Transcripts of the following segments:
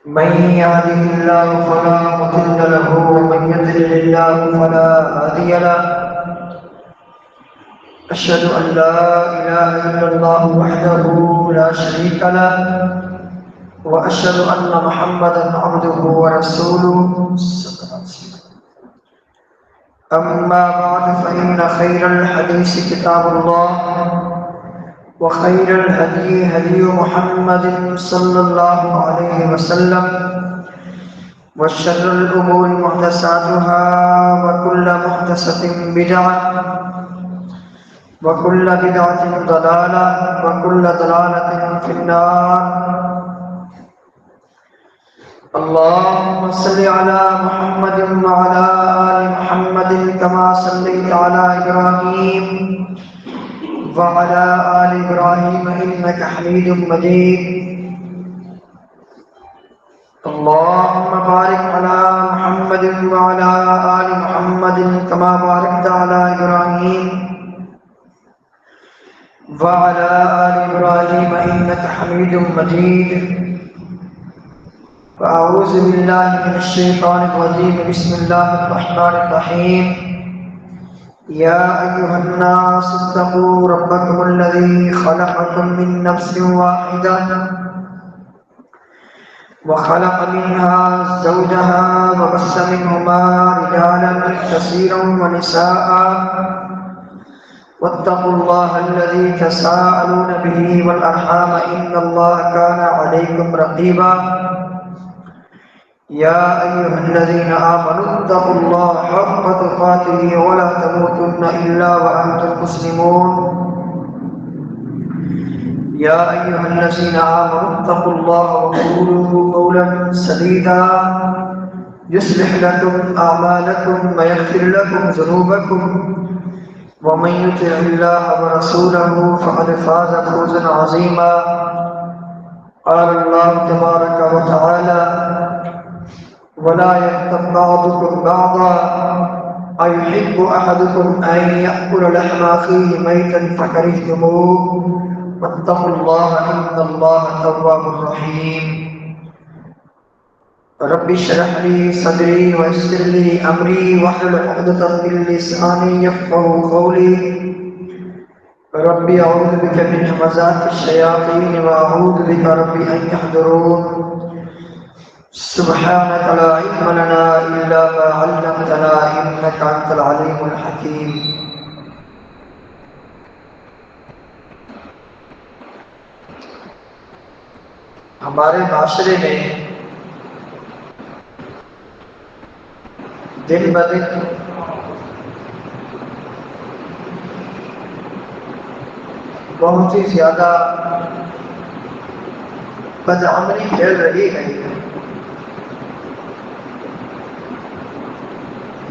من يهده الله فلا مضل له ومن يضلل الله فلا هادي له. أشهد أن لا إله إلا الله وحده لا شريك له وأشهد أن محمدا عبده ورسوله. أما بعد فإن خير الحديث كتاب الله وخير الهدي هدي محمد صلى الله عليه وسلم وشر الأمور محدثاتها وكل محدثة بدعة وكل بدعة ضلالة وكل ضلالة في النار. اللهم صل على محمد وعلى آل محمد كما صليت على إبراهيم وعلى آل إبراهيم إنك حميد مجيد. اللهم بارك على محمد وعلى آل محمد كما باركت على إبراهيم وعلى آل إبراهيم إنك حميد مجيد. فأعوذ بالله من الشيطان الرجيم. بسم الله الرحمن الرحيم. يا أيها الناس اتقوا ربكم الذي خلقكم من نفس واحدة وخلق منها زوجها وبث منهما رجالا كثيرا ونساء واتقوا الله الذي تساءلون به والأرحام إن الله كان عليكم رقيبا. يا أيها الذين آمنوا اتقوا الله حق تقاته ولا تموتن إلا وأنتم مسلمون. يا أيها الذين آمنوا اتقوا الله وقولوا قولا سديدا يصلح لكم أعمالكم ويغفر لكم ذنوبكم ومن يطع الله ورسوله فقد فاز فوزا عظيما. قال الله تبارك وتعالى: ولا يغتب بعضكم بعضا أيحب أحدكم أن يأكل لحم أخيه ميتا فكرهتموه واتقوا الله إن الله تواب رحيم. رب اشرح لي صدري ويسر لي أمري واحلل عقدة من لساني يفقهوا قولي. ربي أعوذ بك من همزات الشياطين وأعوذ بك ربي أن يحضرون. سبحانك لا علم لنا إلا ما علمتنا إنك أنت العليم الحكيم. ہمارے معاشرے میں دن بدن بہت ہی زیادہ بدعملی پھیل رہی ہے.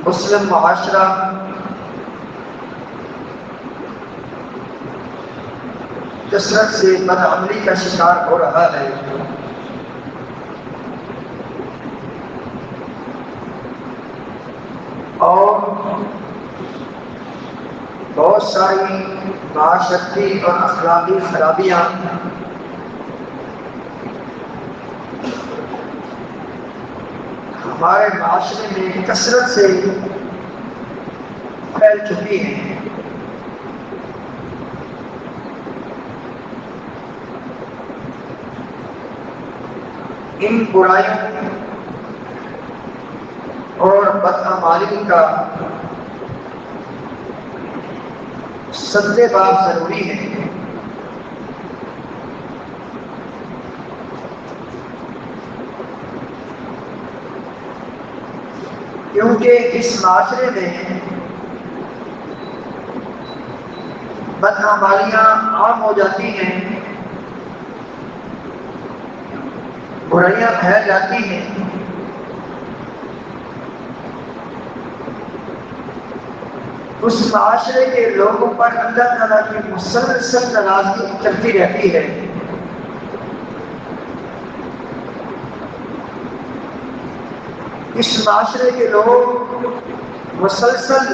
مسلم معاشرہ کثرت سے بدعملی کا شکار ہو رہا ہے. اور بہت ساری معاشرتی اور اخلاقی خرابیاں ہمارے معاشرے میں کثرت سے پھیل چکی ہیں. ان برائیوں اور بدعمالی کا سدے باب ضروری ہے. کیونکہ اس معاشرے میں بدعمالیاں عام ہو جاتی ہیں، برائیاں پھیل جاتی ہیں. اس معاشرے کے لوگوں پر اللہ تعالیٰ کی مسلسل ناراضگی چلتی رہتی ہے. اس معاشرے کے لوگ مسلسل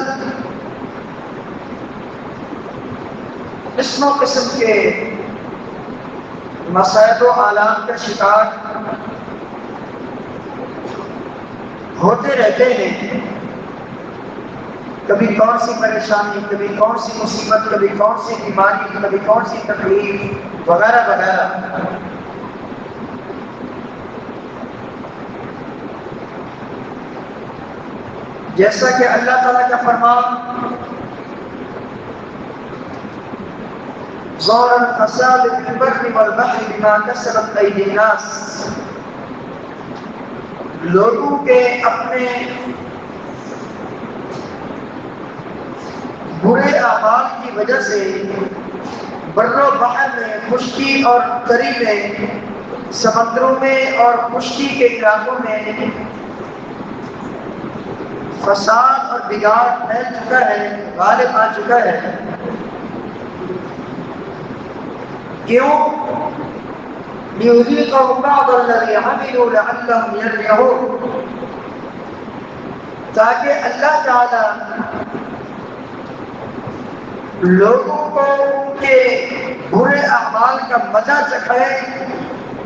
قسم و قسم کے مسائل و آلات کا شکار ہوتے رہتے ہیں، کبھی کون سی پریشانی، کبھی کون سی مصیبت، کبھی کون سی بیماری، کبھی کون سی تکلیف وغیرہ وغیرہ۔ جیسا کہ اللہ تعالیٰ کا فرمان ظہر الفساد فی البر والبحر بما کسبت ایدی الناس، لوگوں کے اپنے برے اعمال کی وجہ سے بر و بحر میں، خشکی اور تری میں، سمندروں میں اور خشکی کے علاقوں میں فساد اور بگاڑ پھیل چکا ہے، غالب آ چکا ہے۔ کیوں؟ لِيُذِيقَهُمْ بَعْضَ الَّذِي عَمِلُوا لَعَلَّهُمْ يَرْجِعُونَ، تاکہ اللہ تعالی لوگوں کو ان کے برے اعمال کا مزہ چکھائے،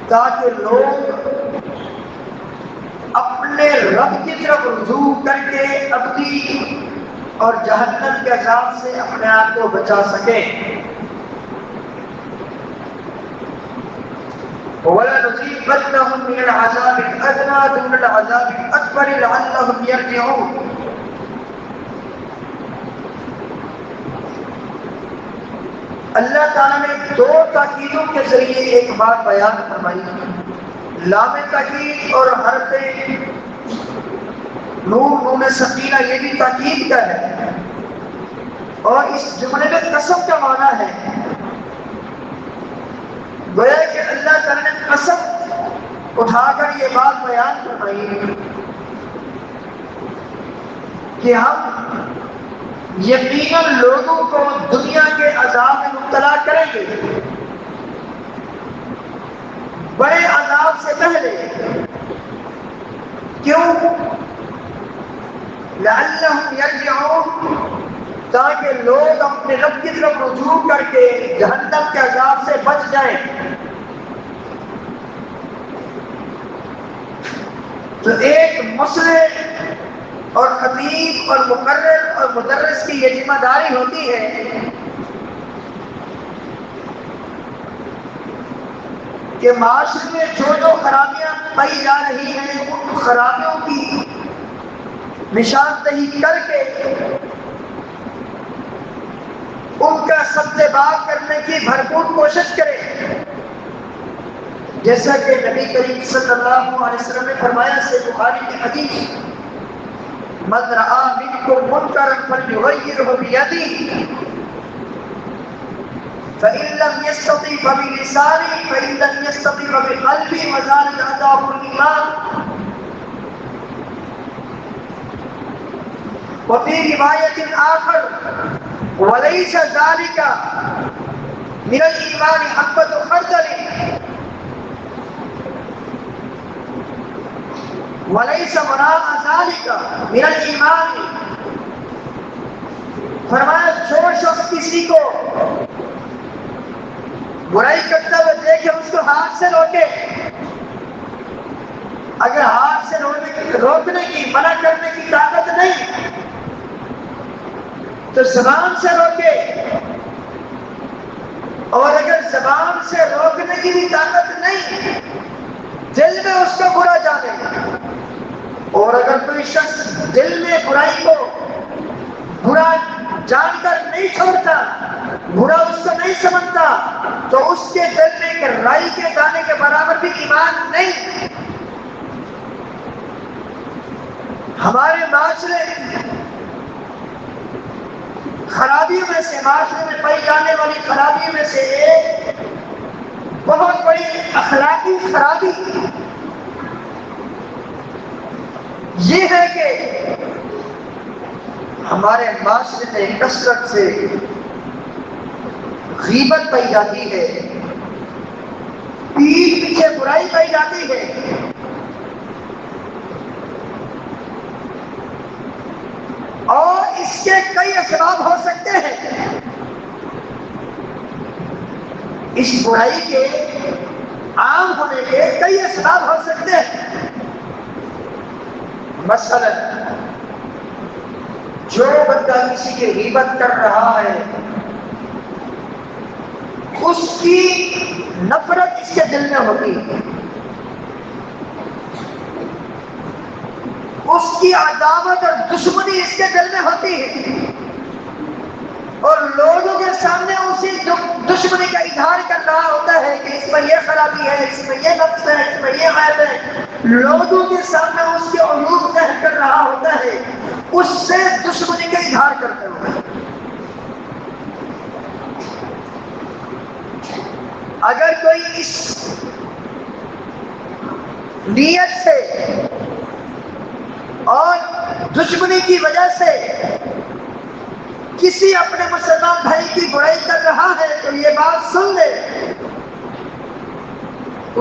تاکہ لوگ اپنے رب کی طرف رجوع کر کے ابدی اور جہنم کے عذاب سے اپنے آپ کو بچا سکیں۔ وَلَنُذِيقَنَّهُم مِّنَ الْعَذَابِ الْأَدْنَىٰ دُونَ الْعَذَابِ الْأَكْبَرِ لَعَلَّهُمْ يَرْجِعُونَ۔ اللہ تعالیٰ نے دو تاکیدوں کے ذریعے ایک بات بیان فرمائی، لام تاکید اور حرف نون، نون ثقیلہ، یہ بھی تاکید کا ہے، اور اس جملے میں قسم کا معنی ہے۔ گویا کہ اللہ تعالیٰ نے قسم اٹھا کر یہ بات بیان فرمائی کہ ہم یقیناً لوگوں کو دنیا کے عذاب میں مبتلا کریں گے، بڑے عذاب سے پہلے۔ کیوں؟ لعلہم یرجعون، تاکہ لوگ اپنے رب کی طرف رجوع کر کے جہنم کے عذاب سے بچ جائیں۔ تو ایک مصلح اور خطیب اور مقرر اور مدرس کی یہ ذمہ داری ہوتی ہے کہ معاشرے میں جو خرابیاں پائی جا رہی ہیں، ان خرابیوں کی نشاندہی کر کے ان کا سبزیباب کرنے کی بھرپور کوشش کرے، جیسا کہ نبی کریم صلی اللہ علیہ وسلم نے فرمایا سے بخاری کی حدیث، من رأى منكم منکرا فلیغیرہ بیدہ فإن لم يستطع فبلسانه فإن لم يستطع فبقلبه وذلك أضعف الإيمان۔ وفي رواية آخر وليس ذلك من الإيمان حبة خردل وليس وراء ذلك من الإيمان۔ فرمایا جو شخص کسی کو برائی کرتا ہوا دیکھے اس کو ہاتھ سے روکے، اگر ہاتھ سے روکنے کی، منع کرنے کی طاقت نہیں تو زبان سے روکے، اور اگر زبان سے روکنے کی بھی طاقت نہیں، دل میں اس کو برا جانے، اور اگر کوئی شخص دل میں برائی کو برا جان کر نہیں چھوڑتا، برا اس کو نہیں سمجھتا، تو اس کے دل میں ایک رائی کے دانے کے برابر بھی ایمان نہیں۔ ہمارے معاشرے خرابیوں میں سے، معاشرے میں پائی جانے والی خرابیوں میں سے ایک بہت بڑی اخلاقی خرابی یہ ہے کہ ہمارے معاشرے میں کثرت سے غیبت پائی جاتی ہے، پیٹھ پیچھے برائی پائی جاتی ہے، اور اس کے کئی اسباب ہو سکتے ہیں۔ اس برائی کے عام ہونے کے کئی اسباب ہو سکتے ہیں۔ مثلا جو بندہ کسی کی غیبت کر رہا ہے اس کی نفرت اس کے دل میں ہوتی ہے، اس کی عداوت اور دشمنی اس کے دل میں ہوتی ہے، اور لوگوں کے سامنے اسی دشمنی کا اظہار کر رہا ہوتا ہے کہ اس میں یہ خرابی ہے، اس میں یہ نقص ہے، اس میں یہ عیب ہے، لوگوں کے سامنے اس کے عیوب ظاہر کر رہا ہوتا ہے، اس سے دشمنی کا اظہار کرتے ہوئے اگر کوئی اس نیت سے اور دشمنی کی وجہ سے کسی اپنے مسلمان بھائی کی برائی کر رہا ہے تو یہ بات سن لے،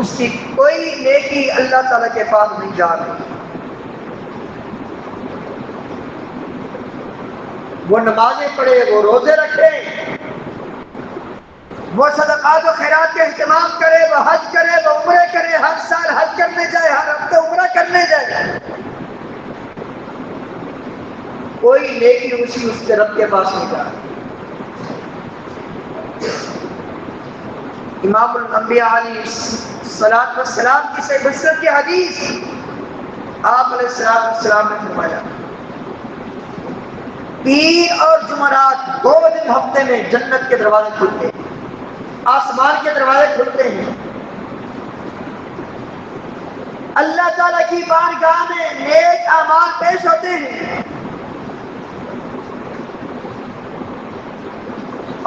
اس کی کوئی نیکی اللہ تعالی کے پاس نہیں جا رہی۔ وہ نمازیں پڑھے، وہ روزے رکھے، وہ صدقات و خیرات کا اہتمام کرے، وہ حج کرے، وہ عمرے کرے، ہر سال حج کرنے جائے، ہر ہفتے عمرہ کرنے جائے، کوئی نیکی اس کے رب کے پاس نہیں جا رہی۔ امام الانبیاء علیہ الصلوۃ والسلام کی صحیح مسلم کی حدیث، آپ علیہ السلام نے فرمایا پیر اور جمعرات 2 دن ہفتے میں جنت کے دروازے کھلتے ہیں، آسمان کے دروازے کھلتے ہیں، اللہ تعالیٰ کی بارگاہ میں نیک اعمال پیش ہوتے ہیں،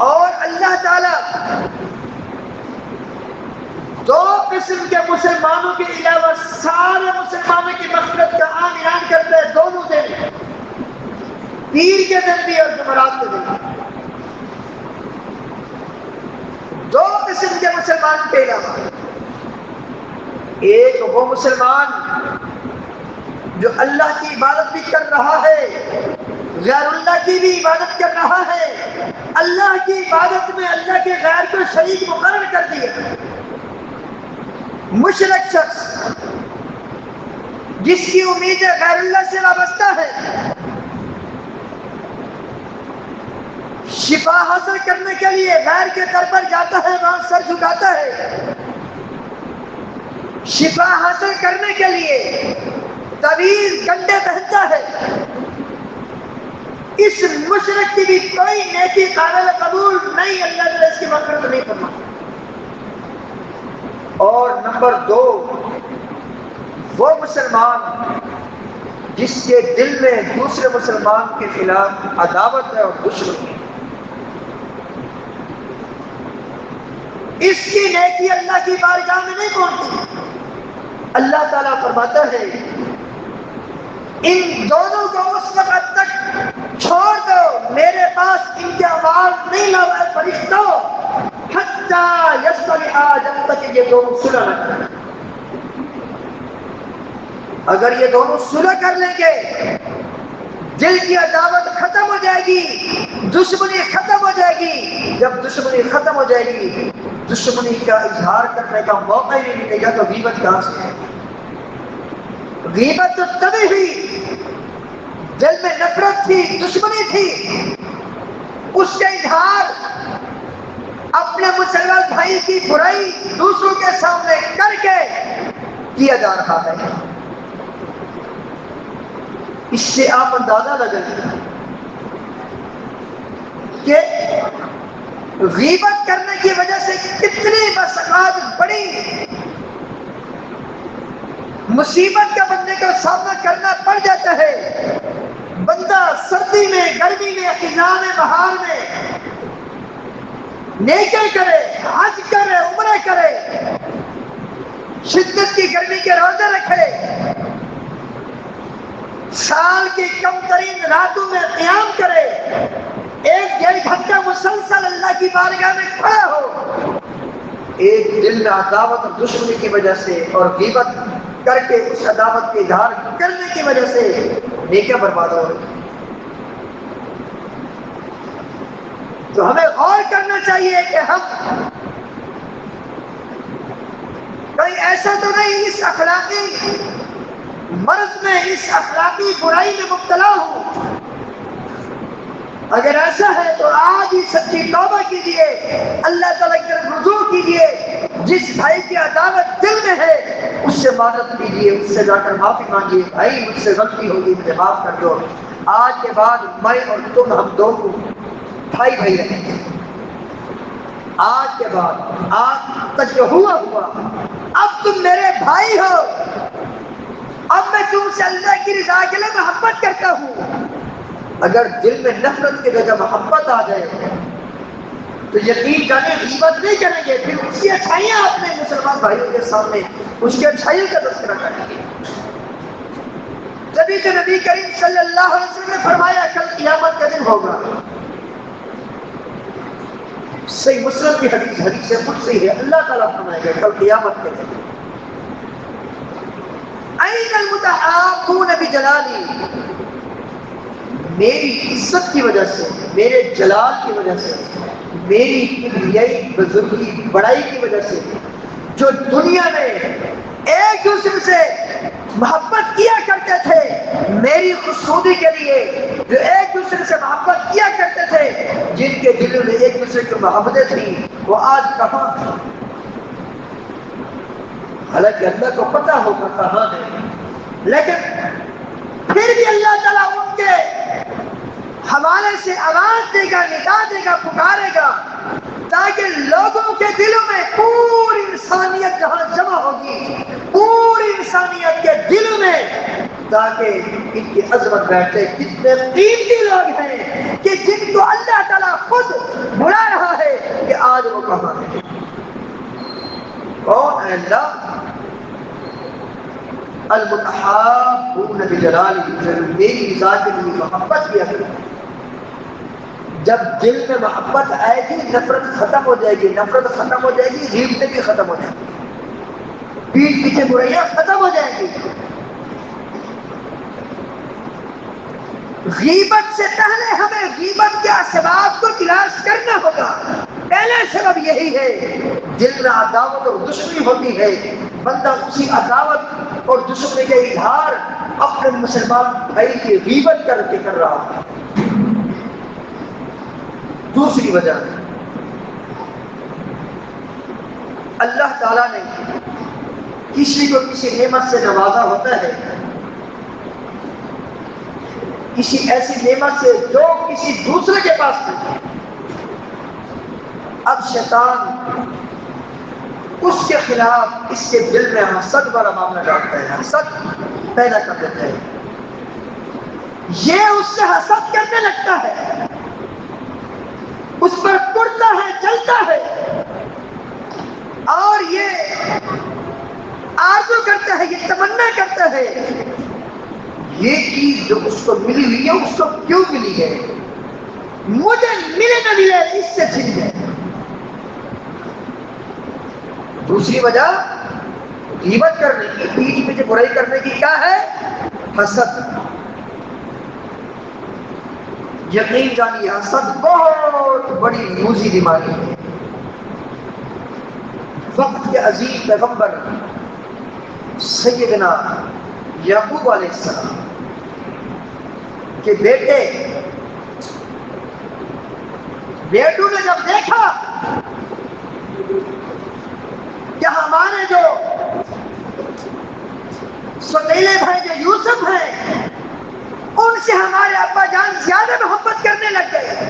اور اللہ تعالیٰ 2 قسم کے مسلمانوں کے علاوہ سارے مسلمانوں کی مغفرت کا عام اعلان کرتے ہیں دونوں دن، پیر کے دن بھی اور جمعرات کے دن بھی۔ 2 قسم کے مسلمان کے علاوہ، ایک وہ مسلمان جو اللہ کی عبادت بھی کر رہا ہے، غیر اللہ کی بھی عبادت کر رہا ہے، اللہ کی عبادت میں اللہ کے غیر کو شریک مقرر کر دیا، مشرک شخص جس کی امیدیں غیر اللہ سے وابستہ ہے، شفا حاصل کرنے کے لیے غیر کے در پر جاتا ہے، وہاں سر جھکاتا ہے، شفا حاصل کرنے کے لیے طویل گنڈے پہنتا ہے، اس مشرک کی بھی کوئی نیکی قابل قبول نہیں، اللہ تعالیٰ اس کی مغفرت نہیں فرماتا۔ اور نمبر 2 وہ مسلمان جس کے دل میں دوسرے مسلمان کے خلاف عداوت ہے اور دشمنی ہے، اس کی نیکی اللہ کی بارگاہ میں نہیں پہنچتی۔ اللہ تعالیٰ فرماتا ہے ان دونوں کو اس وقت تک چھوڑ دو میرے پاس ان کے اعمال نہیں لاؤ اے فرشتوں، حتیٰ یصلحا، جب تک یہ دونوں صلح نہ کریں۔ اگر یہ دونوں صلح کر لیں گے، دل کی عداوت ختم ہو جائے گی، دشمنی ختم ہو جائے گی، جب دشمنی ختم ہو جائے گی، دشمنی کا اظہار کرنے کا موقع ہی نہیں ملے گا، تو غیبت کہاں سے ہے؟ غیبت تو تبھی ہوئی دل میں نفرت تھی، دشمنی تھی، اس کا اظہار اپنے مسلمان بھائی کی برائی دوسروں کے سامنے کر کے کیا جا رہا ہے۔ اس سے آپ اندازہ لگائیں کہ غیبت کرنے کی وجہ سے کتنی بساعت بڑی مصیبت کا بندے کو سامنا کرنا پڑ جاتا ہے۔ بندہ سردی میں، گرمی میں، خزاں میں، بہار میں نیکی کرے، حج کرے، عمرے کرے، شدت کی گرمی کے روزے رکھے، سال کی کم ترین راتوں میں قیام کرے، 1-1.5 گھنٹہ مسلسل اللہ کی بارگاہ میں کھڑا ہو، ایک دل میں عداوت اور دشمنی کی وجہ سے اور غیبت کر کے اس عداوت کے اظہار کرنے کی وجہ سے نیکیاں برباد ہو رہی۔ تو ہمیں غور کرنا چاہیے کہ ہم کوئی ایسا تو نہیں اس اخلاقی مرض میں اس اخلاقی برائی میں مبتلا ہوں. اگر ایسا ہے تو آج ہی سچی توبہ کیجیے, اللہ تعالیٰ کی طرف رجوع کیجیے. جس بھائی کی عداوت دل میں ہے اس سے معذرت کیجیے, اس سے جا کر معافی مانگیے, بھائی مجھ سے غلطی ہوگی, مجھے معاف کر دو. آج کے بعد میں اور تم ہم دونوں بھائی بھائی رہیں گے. آج کے بعد آج تک جو ہوا اب تم میرے بھائی ہو. اب میں تم سے اللہ کی رضا کے لیے محبت کرتا ہوں. اگر دل میں نفرت کی جگہ محبت آ جائے تو یقین جانے غیبت نہیں کریں گے, پھر اس کی اچھائیاں اپنے مسلمان بھائیوں کے سامنے اس کی اچھائیوں کا تذکرہ کریں گے. تبھی تو نبی کریم صلی اللہ علیہ وسلم نے فرمایا کل قیامت کا دن ہوگا. صحیح مسلم کی حدیث سے قدسی ہے, اللہ تعالیٰ فرمائے گا کل قیامت کے دن این المتحابون بجلالی, میری عزت کی وجہ سے, میرے جلال کی وجہ سے, میری کبریائی بزرگی بڑائی کی وجہ سے جو دنیا میں ایک دوسرے سے محبت کیا کرتے تھے, میری خوشنودی کے لیے جو ایک دوسرے سے محبت کیا کرتے تھے, جن کے دلوں میں ایک دوسرے کی محبتیں تھیں, وہ آج کہاں ہیں؟ حالانکہ اللہ کو پتہ ہوگا کہاں ہے, لیکن پھر بھی اللہ تعالیٰ ان کے حوالے سے آواز دے گا, ندا دے گا, پکارے گا, تاکہ لوگوں کے دلوں میں پوری انسانیت جہاں جمع ہوگی, پوری انسانیت کے دلوں میں, تاکہ ان کی عظمت بیٹھے. کتنے قیمتی لوگ ہیں کہ جن کو اللہ تعالیٰ خود بلا رہا ہے کہ آج وہ کہاں ہے. کون ہے اللہ؟ المتحابون بجلالی, میری رضا کے لیے محبت کیا کرو. جب دل میں محبت آئے گی نفرت ختم ہو جائے گی, نفرت ختم ہو جائے گی غیبتیں بھی ختم ہو جائیں گی, پیٹھ پیچھے برائیاں ختم ہو جائیں گی. غیبت سے پہلے ہمیں غیبت کے اسباب کو تلاش کرنا ہوگا. پہلا سبب یہی ہے, دل میں عداوت اور دشمنی ہوتی ہے, بندہ اسی عداوت اور دشمنی کا اظہار اپنے مسلمان بھائی کی غیبت کر کے کر رہا ہے. دوسری وجہ, اللہ تعالیٰ نے کسی کو کسی نعمت سے نوازا ہوتا ہے, کسی ایسی نعمت سے جو کسی دوسرے کے پاس نہیں. اب شیطان اس کے خلاف اس کے دل میں حسد والا معاملہ ڈالتا ہے, حسد پیدا کر دیتا ہے. یہ اس سے حسد کرنے لگتا ہے, اس پر پڑتا ہے, چلتا ہے, اور یہ آرزو کرتا ہے, یہ تمنا کرتا ہے, یہ چیز جو اس کو ملی ہوئی ہے اس کو کیوں ملی ہے, مجھے ملے نہ ملے اس سے چھن جائے. دوسری وجہ غیبت کرنے کی, پیٹھ پیچھے برائی کرنے کی کیا ہے؟ حسد. یقین جانیے حسد بہت بڑی موذی بیماری ہے. وقت کے عظیم پیغمبر سیدنا یعقوب علیہ السلام کے بیٹوں نے جب دیکھا کہ ہمارے جو سوتیلے بھائی جو یوسف ہیں ان سے ہمارے ابا جان زیادہ محبت کرنے لگ گئے,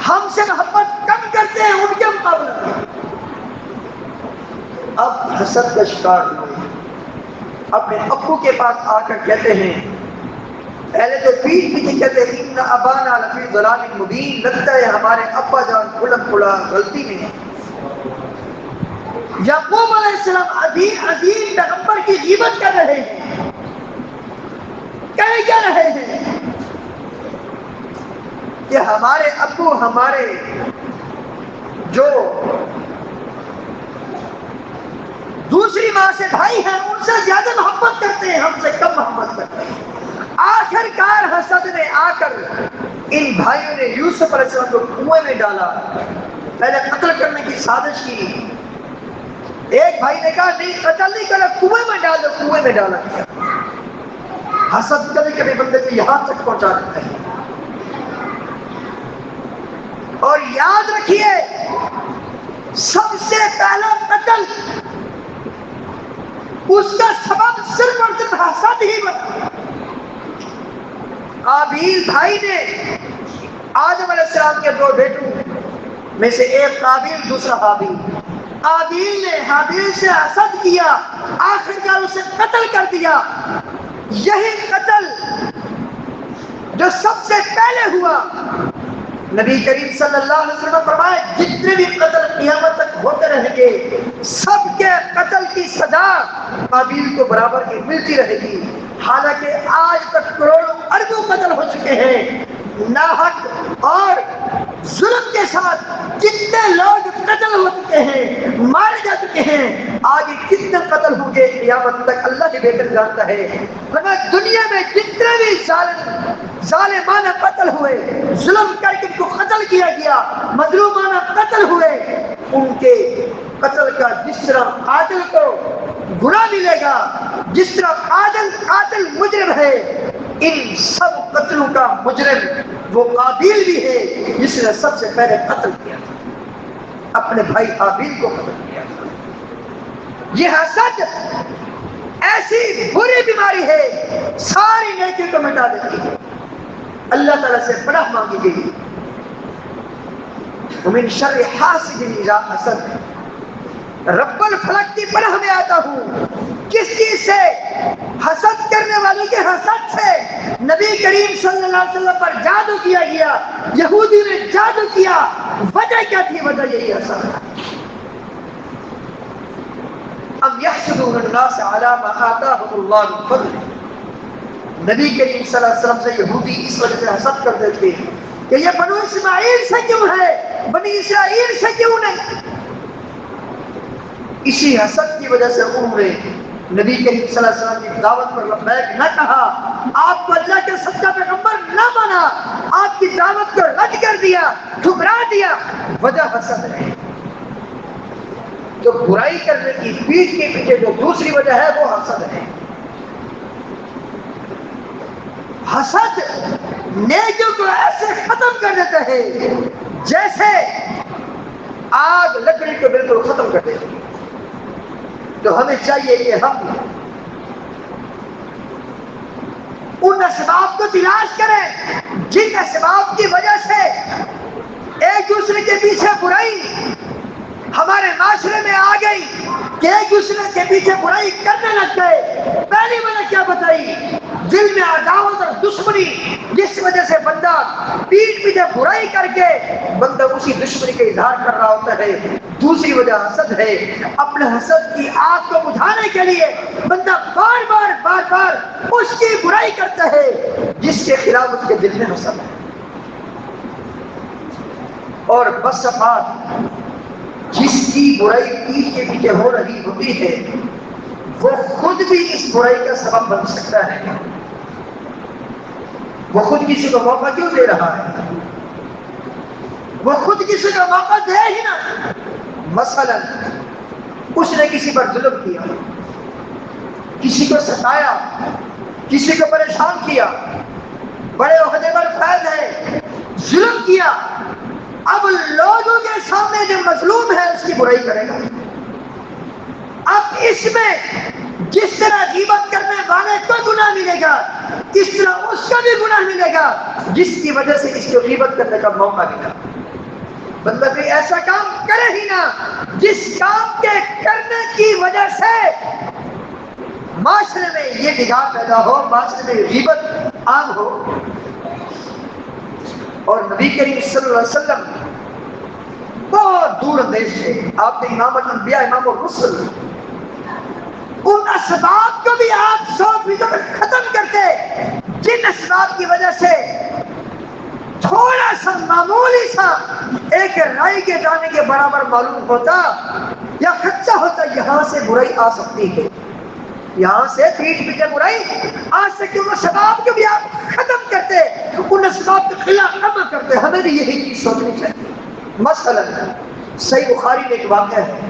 ہم سے محبت کم کرتے ہیں ان کے مقابلے میں. اب حسد کا شکار ہوئے, اپنے ابو کے پاس آ کر کہتے ہیں, پہلے تو پیٹ پیچھے کہتے ہیں ان ابانا لفی ضلال مبین, لگتا ہے ہمارے ابا جان کھلا غلطی میں ہے. یعقوب علیہ السلام عظیم پیغمبر کی غیبت کر رہے ہیں, کہہ کیا رہے ہیں کہ ہمارے ابو ہمارے جو دوسری ماں سے بھائی ہیں ان سے زیادہ محبت کرتے ہیں, ہم سے کم محبت کرتے ہیں. آخر کار حسد نے آ کر ان بھائیوں نے یوسف علیہ السلام کو کنویں میں ڈالا, پہلے قتل کرنے کی سازش کی. ایک بھائی نے کہا نہیں قتل نہیں کرا, کنویں میں ڈال دو, کنویں میں ڈالا گیا. حسد کبھی کبھی بندے کو یہاں تک پہنچا دیتا ہے. اور یاد رکھیے سب سے پہلا قتل اس کا سبب صرف اور صرف حسد ہی بنا. قابیل بھائی نے آدم علیہ السلام کے دو بیٹوں میں سے ایک قابیل دوسرا حابیل. قابیل نے حابیل سے حسد کیا, آخرکار اسے قتل کر دیا. یہی قتل جو سب سے پہلے ہوا, نبی کریم صلی اللہ علیہ وسلم فرمائے جتنے بھی قتل قیامت تک ہوتے رہیں گے سب کے قتل کی سزا قابیل کو برابر کی ملتی رہے گی. حالانکہ آج تک کروڑوں اربوں قتل ہو چکے ہیں, ناحق اور ظلم کے ساتھ کتنے لوگ قتل ہو چکے ہیں, مارے جا چکے ہیں. آگے کتنے قتل ہوں گے قیامت تک اللہ ہی بہتر جانتا ہے. ورنہ دنیا میں جتنے بھی ظالمانہ قتل ہوئے, ظلم کر کے ان کو قتل کیا گیا, مظلومانہ قتل ہوئے, ان کے قتل کا جس طرح قاتل کو گناہ ملے گا, جس طرح قاتل مجرم ہے, ان سب قتلوں کا مجرم وہ قابیل بھی ہے جس نے سب سے پہلے قتل کیا تھا, اپنے بھائی حابیل کو قتل کیا تھا. یہ حسد ایسی بری بیماری ہے ساری نیکی کو مٹا دیتی ہے. اللہ تعالیٰ سے پناہ مانگی گئی, ومن شر حاسد اذا حسد, رب الفلق کی پناہ میں آتا ہوں کس چیز سے؟ حسد کرنے والے کے حسد سے. نبی کریم صلی اللہ علیہ وسلم پر جادو کیا گیا, یہودی نے جادو کیا, وجہ کیا تھی؟ وجہ یہی حسد. ام یحسدون الناس علی ما آتاهم اللہ من فضل, نبی کریم صلی اللہ علیہ وسلم سے یہودی اس وجہ سے حسد کرتے تھے کہ یہ بنو اسماعیل سے کیوں ہے, بنی اسرائیل سے کیوں نہیں. اسی حسد کی وجہ سے انہوں نے نبی کریم صلی اللہ علیہ وسلم کی دعوت پر لبیک نہ کہا, آپ کو اللہ کے سچا پیغمبر نہ مانا, آپ کی دعوت کو رد کر دیا, ٹھکرا دیا. وجہ حسد ہے. جو برائی کرنے کی پیٹھ کے پیچھے جو دوسری وجہ ہے وہ حسد ہے. حسد نیکیوں کو ایسے ختم کر دیتا ہے جیسے آگ لکڑی کو بالکل ختم کر دیتی ہے. تو ہمیں چاہیے کہ ہم ان اسباب کو تلاش کریں جن اسباب کی وجہ سے ایک دوسرے کے پیچھے برائی ہمارے معاشرے میں آ گئی کہ ایک دوسرے کے پیچھے برائی کرنے لگ گئے. پہلی وجہ کیا بتائی؟ دل میں عداوت اور دشمنی, جس وجہ سے بندہ پیٹھ پیچھے برائی کر کے بندہ اسی دشمنی کا اظہار کر رہا ہوتا ہے. دوسری وجہ حسد ہے. اپنے حسد کی آگ کو بجھانے کے لیے بندہ بار بار اس کی برائی کرتا ہے جس کے خلاف اس کے دل میں حسد ہے. اور بس بات جس کی برائی پیٹھ کے پیچھے ہو رہی ہوتی ہے وہ خود بھی اس برائی کا سبب بن سکتا ہے. وہ خود کسی کو موقع کیوں دے رہا ہے؟ وہ خود کسی کو موقع دے ہی نا. مثلا اس نے کسی پر ظلم کیا, کسی کو ستایا, کسی کو پریشان کیا, بڑے عہدے پر فائز ہے, ظلم کیا. اب لوگوں کے سامنے جو مظلوم ہے اس کی برائی کرے گا. اب اس میں جس طرح غیبت کرنے والے کو گناہ ملے گا اس طرح اس کو بھی گناہ ملے گا جس کی وجہ سے اس کو غیبت کرنے کا موقع ملا. بندہ کوئی ایسا کام کرے ہی نہ جس کام کے کرنے کی وجہ سے معاشرے میں یہ بگاڑ پیدا ہو, معاشرے میں غیبت عام ہو. اور نبی کریم صلی اللہ علیہ وسلم بہت دور اندیش تھے. آپ نے امام الانبیاء امام الرسل, ان اسباب کو بھی آپ 100% ختم کرتے جن اسباب کی وجہ سے تھوڑا سا معمولی سا ایک رائی کے دانے کے برابر معلوم ہوتا یا کچا ہوتا, یہاں سے برائی آ سکتی ہے, یہاں سے پیٹھ پیچھے برائی آ سکتی. ان اسباب کو بھی آپ ختم کرتے, ان اسباب کے خلاف عمل کرتے. ہمیں بھی یہی چیز سوچنی چاہیے. مثلا صحیح بخاری میں ایک واقعہ ہے,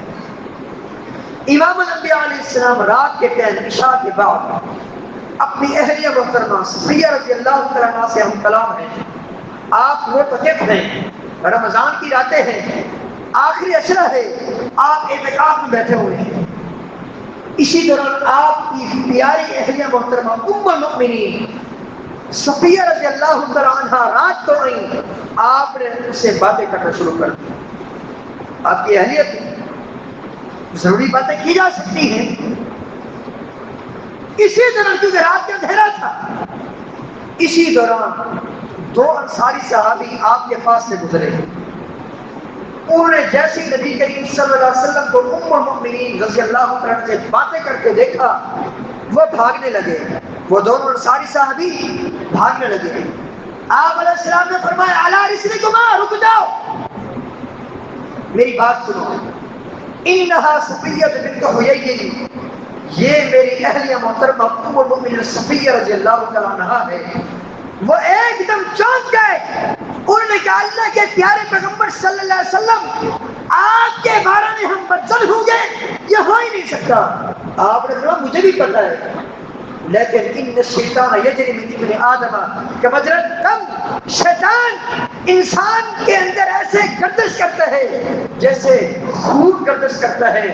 امام الانبیاء علیہ السلام رات کے ٹائم عشاء کے بعد اپنی اہلیہ محترمہ صفیہ رضی اللہ تعالیٰ عنہا سے ہم کلام ہیں. آپ معتکف ہیں، رمضان کی راتیں ہیں، آخری عشرہ ہے، آپ اعتکاف میں بیٹھے ہوئے ہیں. اسی دوران آپ کی پیاری اہلیہ محترمہ ام المؤمنین صفیہ رضی اللہ تعالیٰ عنہا رات کو آئیں. آپ نے ان سے باتیں کرنا شروع کر دی. آپ کی اہلیت ضروری باتیں کی جا سکتی ہیں. اسی دوران کیونکہ رات کا اندھیرا تھا، اسی دوران دو انصاری صحابی آپ کے پاس سے گزرے. انہوں نے جیسے نبی کریم صلی اللہ علیہ وسلم کو ام المؤمنین رضی اللہ عنہ سے باتیں کرتے دیکھا، وہ بھاگنے لگے. وہ دونوں انصاری صحابی بھاگنے لگے. آپ علیہ السلام نے فرمایا الا رسلکما، رک جاؤ، میری بات سنو. انہا صفیہ بنت حیی، یہ میری اہلیہ محترمہ ام المؤمنین صفیہ رضی اللہ تعالیٰ عنہا ہے. وہ ایک دم چونک گئے. انہوں نے کہا اللہ کے پیارے پیغمبر صلی اللہ علیہ وسلم، آپ کے بارے میں ہم بدزن ہوں گے، یہ ہو ہی نہیں سکتا. آپ نے کہا مجھے بھی پتا ہے، لیکن ان الشیطان یجری من ابن آدم کمجرى الدم، شیطان انسان کے اندر ایسے گردش کرتا ہے جیسے خون گردش کرتا ہے.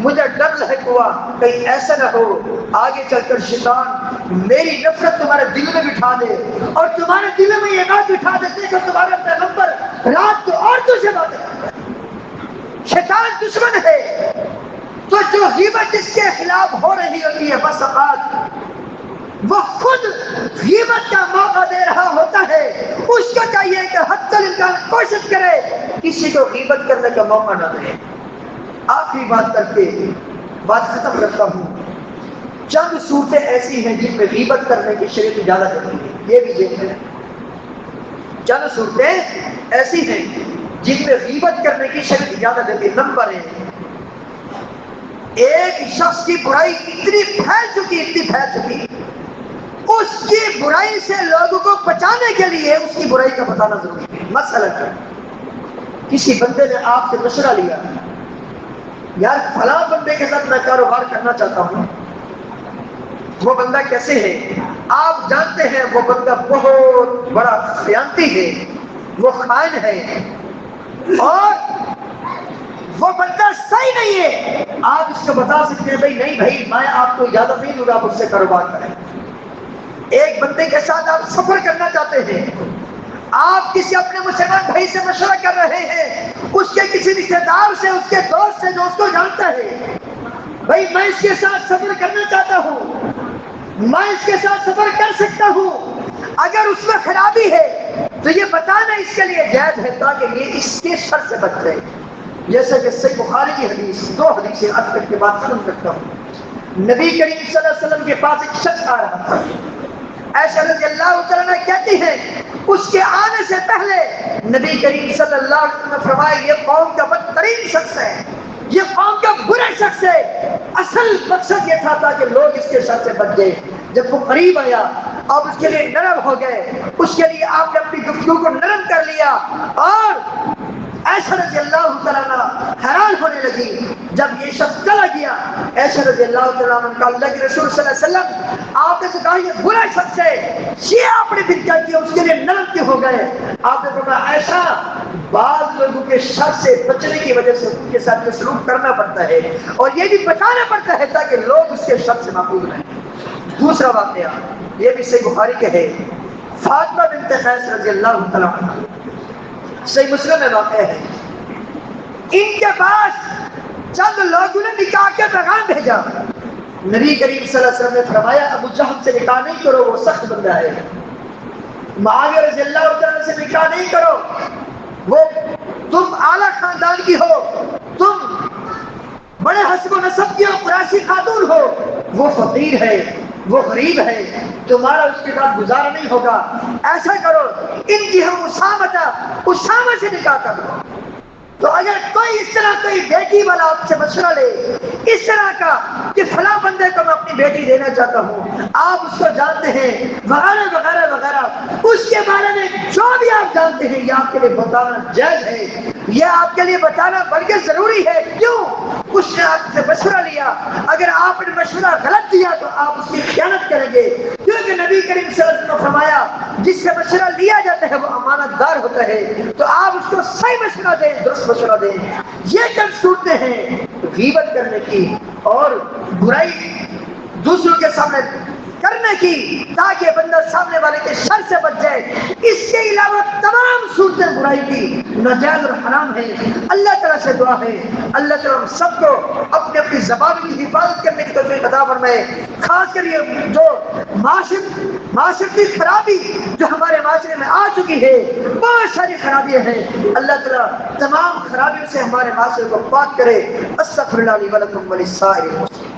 مجھے ڈر لاحق ہوا کہیں ایسا نہ ہو آگے چل کر شیطان میری نفرت تمہارے دل میں بٹھا دے اور تمہارے دل میں یہ بات بٹھا دیتے کہ تمہارا پیغمبر رات کو عورتوں سے باتیں کرتا ہے. شیطان دشمن ہے. تو جو غیبت جس کے خلاف ہو رہی ہوتی ہے بس اوقات وہ خود غیبت کا موقع دے رہا ہوتا ہے. اس کو چاہیے کہ حتی الامکان کوشش کرے کسی کو غیبت کرنے کا موقع نہ دے. آخری بات کر کے بات ختم کرتا ہوں. چند صورتیں ایسی ہیں جن میں غیبت کرنے کی شریعت اجازت دیتی ہے. یہ بھی دیکھ لیں، چند صورتیں ایسی ہیں جن میں غیبت کرنے کی شریعت اجازت دیتی ہے. نمبر 1، ایک شخص کی برائی اتنی پھیل چکی، اس کی برائی سے لوگوں کو بچانے کے لیے اس کی برائی کا بتانا ضروری ہے. مثلا کسی بندے نے آپ سے مشورہ لیا، یار فلاں بندے کے ساتھ میں کاروبار کرنا چاہتا ہوں، وہ بندہ کیسے ہے؟ آپ جانتے ہیں وہ بندہ بہت بڑا خیانتی ہے، وہ خائن ہے اور وہ بندہ صحیح نہیں ہے. آپ اس کو بتا سکتے ہیں بھائی نہیں بھائی میں آپ کو اجازت نہیں دوں گا آپ اس سے کاروبار کریں. ایک بندے کے ساتھ آپ سفر کرنا چاہتے ہیں، آپ کسی اپنے مسلمان بھائی سے مشورہ کر رہے ہیں، اس کے کسی رشتے دار سے، اس کے دوست سے جو اس کو جانتا ہے، بھائی میں اس کے ساتھ سفر کرنا چاہتا ہوں، میں اس کے ساتھ سفر کر سکتا ہوں، اگر اس میں خرابی ہے تو یہ بتانا اس کے لیے جائز ہے تاکہ یہ اس کے شر سے بچ جائے. جیسا کہ صحیح بخاری کی حدیث، 2 حدیثیں عرض کر کے بات ختم کرتا ہوں. نبی کریم صلی اللہ علیہ وسلم کے پاس ایک شخص آ رہا تھا. عائشہ رضی اللہ تعالیٰ کہتی ہیں اس کے آنے سے پہلے نبی کریم صلی اللہ علیہ وسلم نے فرمایا یہ قوم کا بدترین شخص ہے، یہ قوم کا برا شخص ہے. اصل مقصد یہ تھا کہ لوگ اس کے شر سے بچ گئے. جب وہ قریب آیا اب اس کے لیے نرم ہو گئے، اس کے لیے آپ نے اپنی گفتگو کو نرم کر لیا اور عائشہ رضی اللہ تعالیٰ حیران ہونے لگی. جب یہ شخص چلا گیا عائشہ رضی اللہ تعالیٰ عنہ کا اللہ کے رسول صلی اللہ علیہ وسلم آپ نے کہا یہ برا شخص ہے، یہ آپ نے پھر کیا کیا اس کے لیے نرم کیوں ہو گئے؟ آپ نے فرمایا عائشہ بعض لوگوں کے شر سے بچنے کی وجہ سے ان کے ساتھ سلوک کرنا پڑتا ہے اور یہ بھی بتانا پڑتا ہے تاکہ لوگ اس کے شر سے محفوظ رہیں. دوسرا واقعہ یہ بھی صحیح بخاری کے ہے، فاطمہ بنت قیس رضی اللہ تعالیٰ عنہ، صحیح مسلم میں واقع ہے. ان کے پاس چند لوگوں نے نکاح کے پیغام بھیجا. نبی کریم صلی اللہ علیہ وسلم نے فرمایا ابو جہل سے نکاح نہیں کرو، وہ سخت بندہ ہے. معاویہ رضی اللہ عنہ سے نکاح نہیں کرو، وہ تم اعلیٰ خاندان کی ہو، تم بڑے حسب و نسب کی ہو، قریشی خاتون ہو، وہ فقیر ہے، وہ غریب ہے، تمہارا اس کے ساتھ گزارا نہیں ہوگا. ایسا کرو ان کی ہم اسامہ سے نکاح کر دو. تو اگر کوئی اس طرح کوئی بیٹی والا آپ سے مشورہ لے اس طرح کا کہ فلاں بندے کو میں اپنی بیٹی دینا چاہتا ہوں، آپ اس کو جانتے ہیں وغیرہ وغیرہ وغیرہ، اس کے بارے میں جو بھی آپ جانتے ہیں یہ آپ کے لیے بتانا جائز ہے، یہ آپ کے لیے بتانا بلکہ ضروری ہے. کیوں؟ اس نے آپ سے مشورہ لیا، اگر آپ نے مشورہ غلط دیا تو آپ اس کی خیانت کریں گے. مشورہ لیا جاتا ہے وہ امانت دار ہوتا ہے، تو آپ اس کو صحیح مشورہ دیں، درست مشورہ دیں۔ یہ چند صورتیں ہیں غیبت کرنے کی اور برائی دوسروں کے سامنے کرنے کی، تاکہ بندہ سامنے والے کے شر سے بچ جائے۔ اس کے علاوہ تمام صورتیں برائی کی ناجائز اور حرام ہیں۔ اللہ تعالیٰ سے دعا ہے اللہ تعالیٰ ہم سب کو اپنی اپنی زبان کی حفاظت کرنے کی توفیق عطا فرمائے۔ خاص کر یہ جو معاشرتی خرابی جو ہمارے معاشرے میں آ چکی ہے، بہت ساری خرابیاں ہیں، اللہ تعالیٰ تمام خرابیوں سے ہمارے معاشرے کو پاک کرے۔ استغفر اللہ لی ولکم ولسائر المسلمین۔